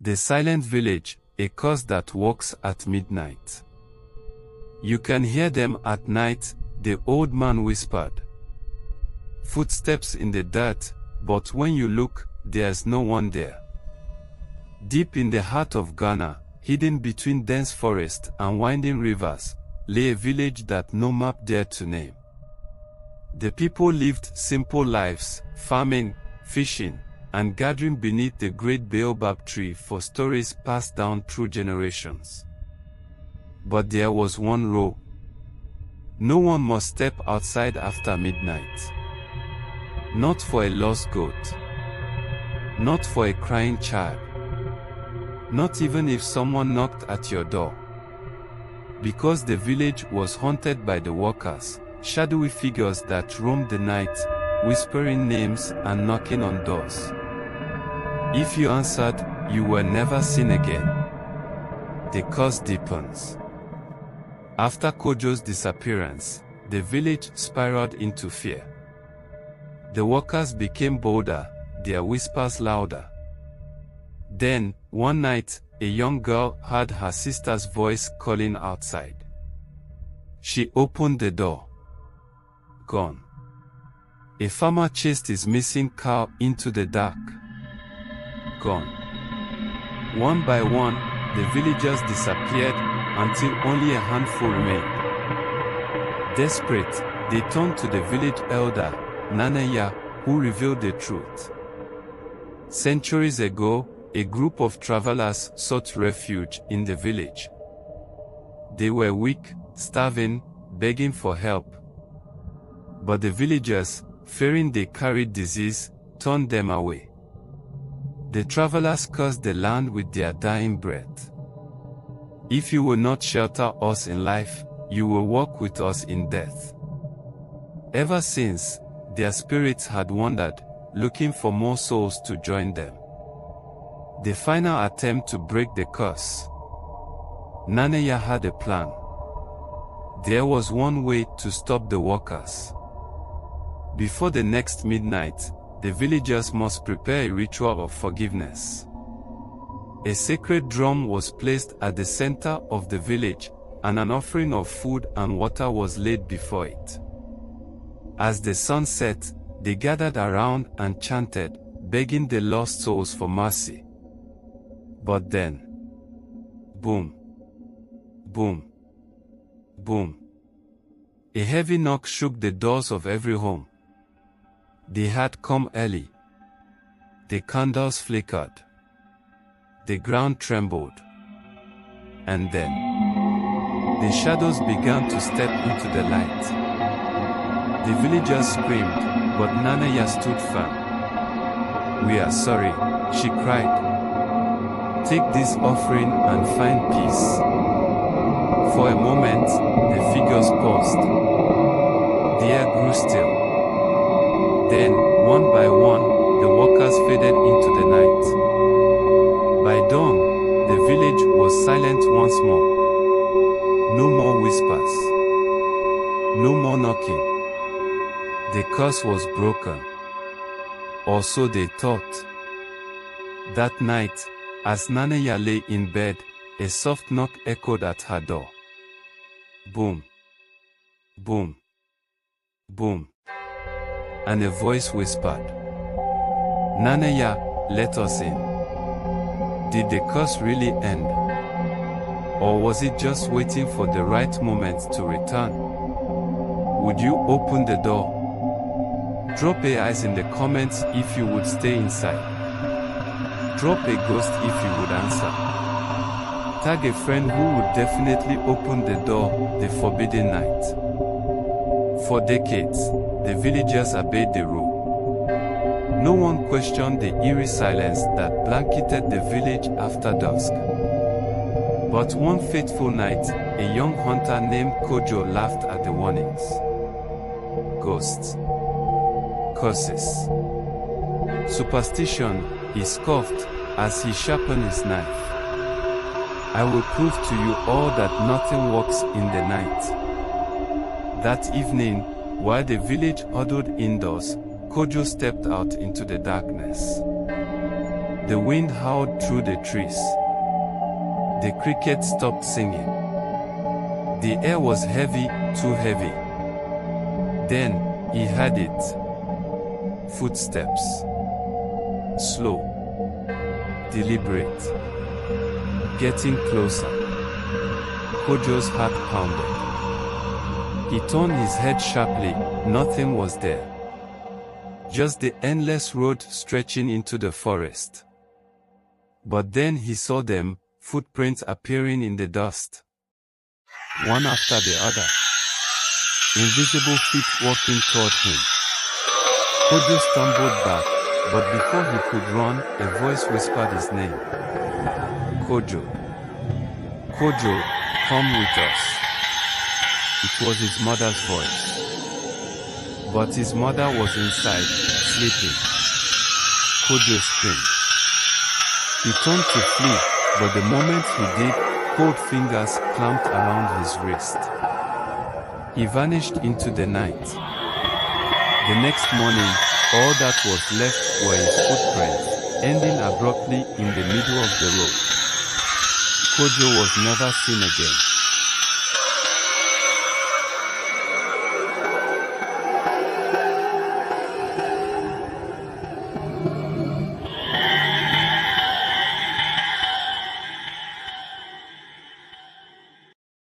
The silent village, a curse that walks at midnight. You can hear them at night, the old man whispered. Footsteps in the dirt, but when you look, there's no one there. Deep in the heart of Ghana, hidden between dense forests and winding rivers, lay a village that no map dared to name. The people lived simple lives, farming, fishing, and gathering beneath the great baobab tree for stories passed down through generations. But there was one rule. No one must step outside after midnight. Not for a lost goat. Not for a crying child. Not even if someone knocked at your door. Because the village was haunted by the walkers, shadowy figures that roamed the night, whispering names and knocking on doors. If you answered, you were never seen again. The curse deepens. After Kojo's disappearance, the village spiraled into fear. The walkers became bolder, their whispers louder. Then, one night, a young girl heard her sister's voice calling outside. She opened the door. Gone. A farmer chased his missing cow into the dark. Gone. One by one, the villagers disappeared until only a handful remained. Desperate, they turned to the village elder, Nanaya, who revealed the truth. Centuries ago, a group of travelers sought refuge in the village. They were weak, starving, begging for help. But the villagers, fearing they carried disease, turned them away. The travelers cursed the land with their dying breath. If you will not shelter us in life, you will walk with us in death. Ever since, their spirits had wandered, looking for more souls to join them. The final attempt to break the curse. Nanaya had a plan. There was one way to stop the walkers. Before the next midnight, the villagers must prepare a ritual of forgiveness. A sacred drum was placed at the center of the village, and an offering of food and water was laid before it. As the sun set, they gathered around and chanted, begging the lost souls for mercy. But then, boom, boom, boom. A heavy knock shook the doors of every home. They had come early. The candles flickered. The ground trembled. And then, the shadows began to step into the light. The villagers screamed, but Nanaya stood firm. "We are sorry," she cried. "Take this offering and find peace." For a moment, the figures paused. The air grew still. Then, one by one, the walkers faded into the night. By dawn, the village was silent once more. No more whispers. No more knocking. The curse was broken. Or so they thought. That night, as Nanaya lay in bed, a soft knock echoed at her door. Boom. Boom. Boom. And a voice whispered, "Nanaya, let us in." Did the curse really end? Or was it just waiting for the right moment to return? Would you open the door? Drop a eyes in the comments if you would stay inside. Drop a ghost if you would answer. Tag a friend who would definitely open the door the forbidden night. For decades, the villagers obeyed the rule. No one questioned the eerie silence that blanketed the village after dusk. But one fateful night, a young hunter named Kojo laughed at the warnings. Ghosts. Curses. Superstition, he scoffed as he sharpened his knife. "I will prove to you all that nothing works in the night." That evening, while the village huddled indoors, Kojo stepped out into the darkness. The wind howled through the trees. The crickets stopped singing. The air was heavy, too heavy. Then, he heard it. Footsteps. Slow. Deliberate. Getting closer. Kojo's heart pounded. He turned his head sharply. Nothing was there. Just the endless road stretching into the forest. But then he saw them, footprints appearing in the dust. One after the other. Invisible feet walking toward him. Kojo stumbled back, but before he could run, a voice whispered his name. Kojo. Kojo, come with us. It was his mother's voice. But his mother was inside, sleeping. Kojo screamed. He turned to flee, but the moment he did, cold fingers clamped around his wrist. He vanished into the night. The next morning, all that was left were his footprints, ending abruptly in the middle of the road. Kojo was never seen again.